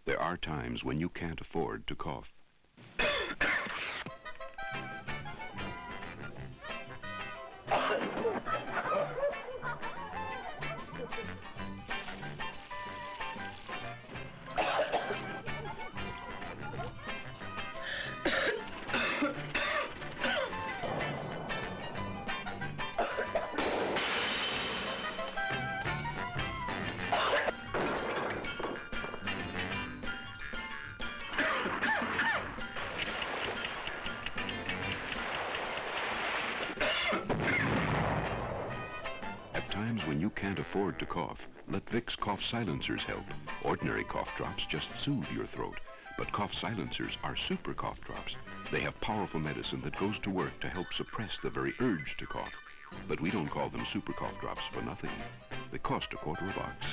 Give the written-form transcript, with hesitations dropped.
There are times when you can't afford to cough. At times when you can't afford to cough, let Vicks cough silencers help. Ordinary cough drops just soothe your throat, but cough silencers are super cough drops. They have powerful medicine that goes to work to help suppress the very urge to cough. But we don't call them super cough drops for nothing. They cost $0.25 a box.